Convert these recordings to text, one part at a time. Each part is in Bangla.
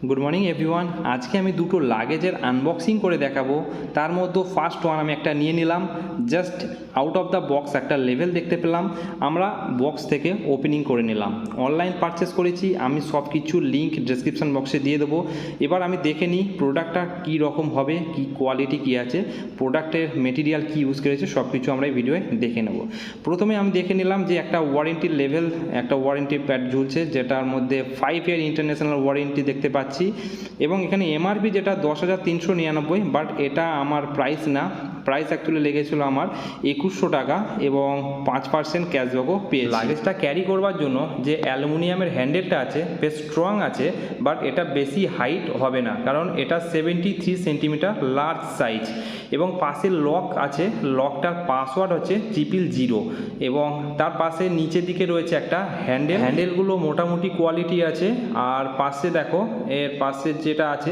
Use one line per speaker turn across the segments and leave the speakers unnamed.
Good morning everyone. আজকে আমি দুটো লাগেজের আনবক্সিং করে দেখাবো। তার মধ্যে ফার্স্ট ওয়ান আমি একটা নিয়ে নিলাম, just out of the box একটা লেভেল দেখতে পেলাম, আমরা বক্স থেকে ওপেনিং করে নিলাম। অনলাইন পারচেস করেছি, আমি সব কিছু লিঙ্ক ডেসক্রিপশন বক্সে দিয়ে দেবো। এবার আমি দেখে নিই প্রোডাক্টটা কী রকম হবে, কি কোয়ালিটি কী আছে, প্রোডাক্টের মেটেরিয়াল কী ইউজ করেছে, সব কিছু আমরা এই ভিডিওয়ে দেখে নেব। প্রথমে আমি দেখে নিলাম যে একটা ওয়ারেন্টি লেভেল, একটা ওয়ারেন্টি প্যাড ঝুলছে, যেটার মধ্যে 5 ইয়ার ইন্টারন্যাশনাল ওয়ারেন্টি দেখতে পাচ্ছি। এবং এখানে এমআরপি যেটা 10,399, বাট এটা আমার প্রাইস না, প্রাইস অ্যাকচুয়ালি লেগেছিল আমার 2100 টাকা এবং 5% ক্যাশব্যাকও পেয়েছি। লাগেজটা ক্যারি করবার জন্য যে অ্যালুমিনিয়ামের হ্যান্ডেলটা আছে বেশ স্ট্রং আছে, বাট এটা বেশি হাইট হবে না, কারণ এটা 73 সেন্টিমিটার লার্জ সাইজ। এবং পাশে লক আছে, লকটার পাসওয়ার্ড হচ্ছে 000 এবং তার পাশে নিচের দিকে রয়েছে একটা হ্যান্ডেলগুলো মোটামুটি কোয়ালিটি আছে। আর পাশে দেখো, এর পাশে যেটা আছে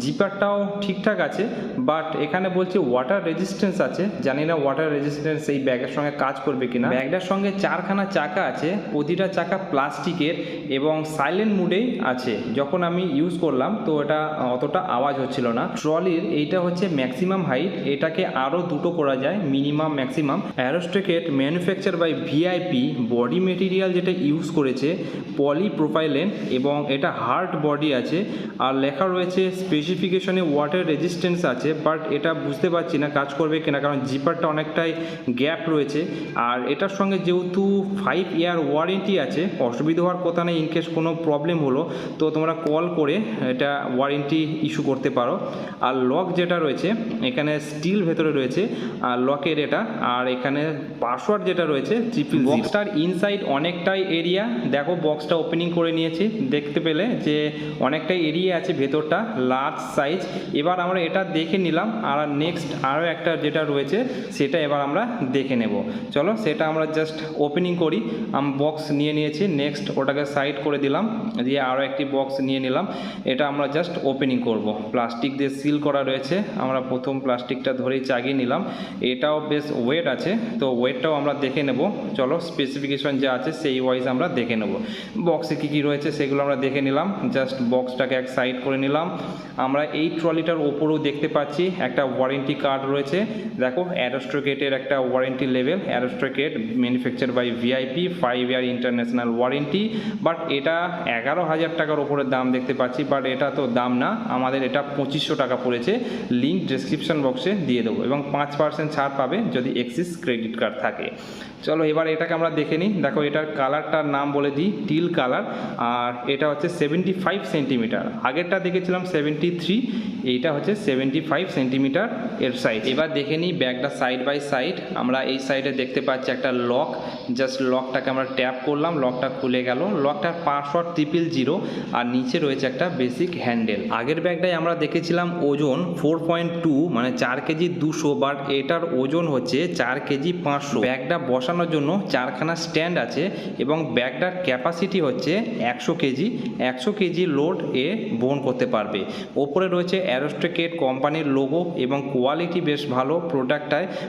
জিপারটাও ঠিকঠাক আছে, বাট এখানে বলছে ওয়াটার রেজিস্ট্যান্স আছে। জানি না ওয়াটার রেজিস্ট্যান্স এই ব্যাগের সঙ্গে কাজ করবে কিনা। ব্যাগটার সঙ্গে 4খানা চাকা আছে, প্রতিটা চাকা প্লাস্টিকের এবং সাইলেন্ট মুডেই আছে। যখন আমি ইউজ করলাম তো এটা অতটা আওয়াজ হচ্ছিল না। ট্রলির এইটা হচ্ছে ম্যাক্সিমাম হাইট, এটাকে আরও দুটো করা যায়, minimum maximum. Aristocrat manufacture by VIP, body material যেটা ইউজ করেছে পলিপ্রোপাইলেন এবং এটা হার্ড বডি আছে। আর লেখা রয়েছে স্পেসিফিকেশনে ওয়াটার রেজিস্ট্যান্স আছে, বাট এটা বুঝতে পারছি না কাজ করবে কিনা, কারণ জিপারটা অনেকটাই গ্যাপ রয়েছে। আর এটার সঙ্গে যেহেতু 5 ইয়ার ওয়ারেন্টি আছে, অসুবিধা হওয়ার কথা নেই। ইনকেস কোনো প্রবলেম হলো তো তোমরা কল করে এটা ওয়ারেন্টি ইস্যু করতে পারো। আর লক যেটা রয়েছে এখানে স্টিল ভেতরে রয়েছে আর লকের এটা, আর এখানে পাসওয়ার্ড যেটা রয়েছে 000। বক্সটার ইনসাইড অনেকটাই এরিয়া, দেখো বক্সটা ওপেনিং করে নিয়েছি, দেখতে পেলে যে অনেকটাই এরিয়া আছে, ভেতরটা লার্জ সাইজ। এবার আমরা এটা দেখে নিলাম, আর নেক্সট আরও একটা যেটা রয়েছে সেটা এবার আমরা দেখে নেব। চলো সেটা আমরা জাস্ট ওপেনিং করি। আমি বক্স নিয়ে নিয়েছি, নেক্সট ওটাকে সাইড করে দিলাম, দিয়ে আরও একটি বক্স নিয়ে নিলাম। এটা আমরা জাস্ট ওপেনিং করব। প্লাস্টিক দিয়ে সিল করা রয়েছে, আমরা প্রথম প্লাস্টিকটা ধরেই চাগিয়ে নিলাম। এটাও বেশ ওয়েট আছে, তো ওয়েটটাও আমরা দেখে নেব। চলো স্পেসিফিকেশন যা আছে সেই ওয়াইজ আমরা দেখে নেব। বক্সে কী কী রয়েছে সেগুলো আমরা দেখে নিলাম, জাস্ট বক্সটাকে এক সাইড করে নিলাম। আমরা এই ট্রলিটার ওপরেও দেখতে পাচ্ছি একটা ওয়ারেন্টি কার্ড রয়েছে। দেখো অ্যারোস্ট্রাকেটের একটা warranty level, Aristocrat manufacture by VIP 5 year international warranty. But এটা 11,000 টাকার ওপরে দাম দেখতে পাচ্ছি, বাট এটা তো দাম না, আমাদের এটা 2500 টাকা পড়েছে। লিঙ্ক ডেসক্রিপশন বক্সে দিয়ে দেবো এবং 5% ছাড় পাবে যদি এক্সিস ক্রেডিট কার্ড থাকে। চলো এবার এটাকে আমরা দেখে নিই। দেখো এটার কালারটার নাম বলে দিই, টিল কালার। আর এটা হচ্ছে 75 সেন্টিমিটার, আগেরটা দেখেছিলাম 73, এইটা হচ্ছে 75 সেন্টিমিটার এর সাইজ। এবার দেখে নিই ব্যাগটা সাইড বাই সাইড। আমরা এই সাইডে দেখতে পাচ্ছি একটা লক, জাস্ট লকটাকে আমরা ট্যাপ করলাম, লকটা খুলে গেল। লকটার পাসওয়ার্ড 000 আর নিচে রয়েছে একটা বেসিক হ্যান্ডেল। আগের ব্যাগটায় আমরা দেখেছিলাম ওজন 4.2 মানে 4 কেজি 200, বাট এটার ওজন হচ্ছে 4 কেজি 500। ব্যাগটা বসানোর জন্য 4খানা স্ট্যান্ড আছে এবং ব্যাগটার ক্যাপাসিটি হচ্ছে 100 কেজি। 100 কেজি লোড এ বহন করতে পারবে। ওপরে রয়েছে অ্যারোস্ট্রাকেট কোম্পানির লোগো এবং কোয়ালিটি বেশ ভালো।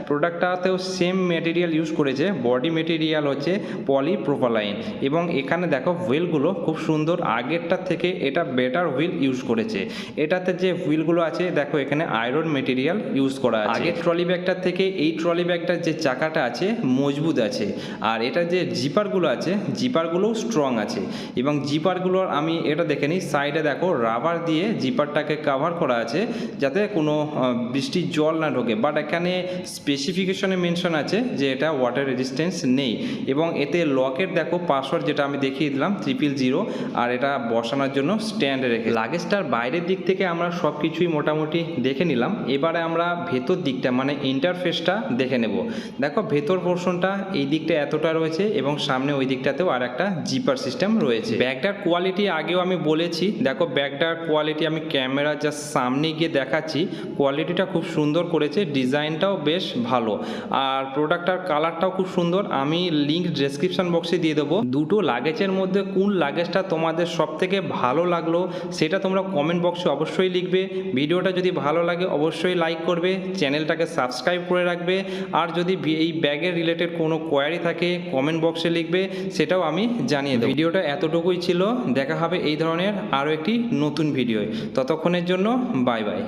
প্রোডাক্টটাতেও সেম মেটেরিয়াল ইউজ করেছে, বডি মেটেরিয়াল হচ্ছে পলিপ্রোপাইলেন। এবং এখানে দেখো হুইলগুলো খুব সুন্দর, আগেরটার থেকে এটা বেটার হুইল ইউজ করেছে। এটাতে যে হুইলগুলো আছে দেখো এখানে আয়রন মেটেরিয়াল ইউজ করা আছে। আগের ট্রলি ব্যাগটার থেকে এই ট্রলি ব্যাগটার যে চাকাটা আছে মজবুত আছে, আর এটা যে জিপারগুলো আছে জিপারগুলোও স্ট্রং আছে। এবং জিপারগুলোর আমি এটা দেখে নিই, সাইডে দেখো রাবার দিয়ে জিপারটাকে কাভার করা আছে যাতে কোনো বৃষ্টির জল না ঢোকে, বাট এখানে স্পেসিফিকেশনে মেনশন আছে যে এটা ওয়াটার রেজিস্ট্যান্স নেই। এবং এতে লকের দেখো পাসওয়ার্ড যেটা আমি দেখিয়ে দিলাম 000, আর এটা বসানোর জন্য স্ট্যান্ড রেখে। লাগেজটার বাইরের দিক থেকে আমরা সব কিছুই মোটামুটি দেখে নিলাম। এবারে আমরা ভেতর দিকটা মানে ইন্টারফেসটা দেখে নেব। দেখো ভেতর পোর্শনটা এই দিকটা এতটা রয়েছে এবং সামনে ওই দিকটাতেও আর একটা জিপার সিস্টেম রয়েছে। ব্যাগটার কোয়ালিটি আগেও আমি বলেছি, দেখো ব্যাগটার কোয়ালিটি আমি ক্যামেরা জাস্ট সামনে গিয়ে দেখাচ্ছি, কোয়ালিটিটা খুব সুন্দর করেছে, ডিজাইনটাও বেশ ভালো, আর প্রোডাক্টটার কালারটাও খুব সুন্দর। আমি লিঙ্ক ডেসক্রিপশন বক্সে দিয়ে দেবো। দুটো লাগেজের মধ্যে কোন লাগেজটা তোমাদের সবথেকে ভালো লাগলো সেটা তোমরা কমেন্ট বক্সে অবশ্যই লিখবে। ভিডিওটা যদি ভালো লাগে অবশ্যই লাইক করবে, চ্যানেলটাকে সাবস্ক্রাইব করে রাখবে, আর যদি এই ব্যাগের রিলেটেড কোনো কোয়ারি থাকে কমেন্ট বক্সে লিখবে, সেটাও আমি জানিয়ে দেবো। ভিডিওটা এতটুকুই ছিল, দেখা হবে এই ধরনের আরও একটি নতুন ভিডিওয়। ততক্ষণের জন্য বাই বাই।